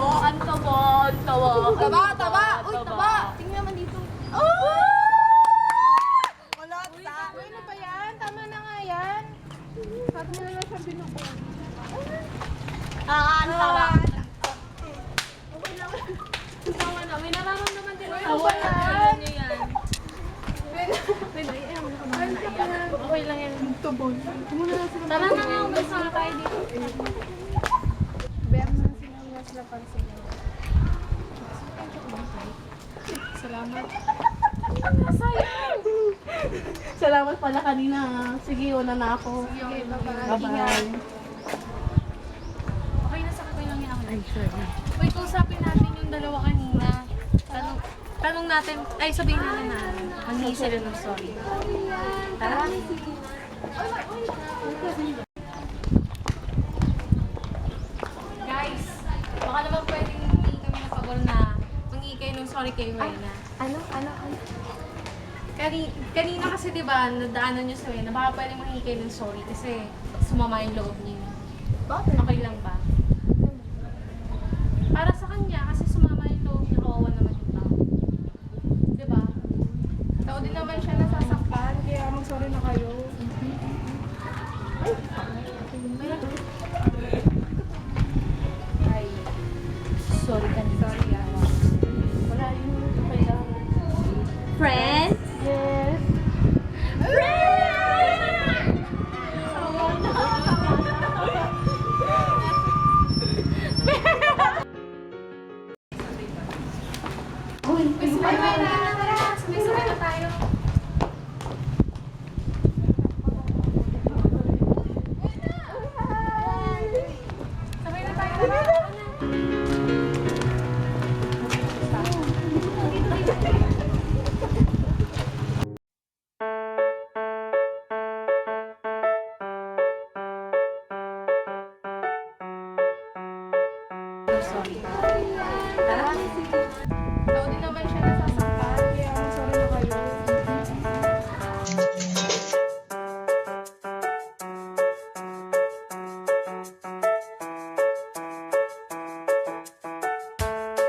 Ang taba, ang taba. Taba, taba. Uy, taba. Tingnan naman dito. Kulot sa. Uy, ano ba yan? Tama na nga yan. Sabi nila na siya binubuhay. Ang taba. Tawa na. May nararamdaman din. Uy, Tawa ano ba na. yan? Ano yan? Okay lang yan. Tubol. Tara na nga, umalis na tayo dito. Bear na sinunyas na pansin. Salamat. Sayang. Salamat pala kanina. Sige, una na ako. Sige, bye-bye. Bye-bye. Okay na sa kakay lang yan ako. Ay, sure. Uy, kausapin natin yung dalawa kanina. Tanong natin, ay sabihin natin na manghingi sila ng sorry. Tara. Guys, baka naman pwedeng humingi kami ng pagol na manghingi kayo ng sorry kay Wena. Ano? Kanina kasi diba, nadaanan niyo sa Wena, baka pwedeng manghingi kayo ng sorry kasi sumama yung loob niyo. Bakit? Okay lang ba? Para sa kanya, kasi sumama yung loob niya, kawawa naman yung tao. Diba? Tao din naman siya nasasaktan, kaya mag-sorry na kayo. Ay, Sorry kanina. sorry ah. Wala yun. Kailangan. Friends? Yes. Uy, sabay na tara. Sabay na tayo. Sabay na tayo. Tara. Sorry. Tara.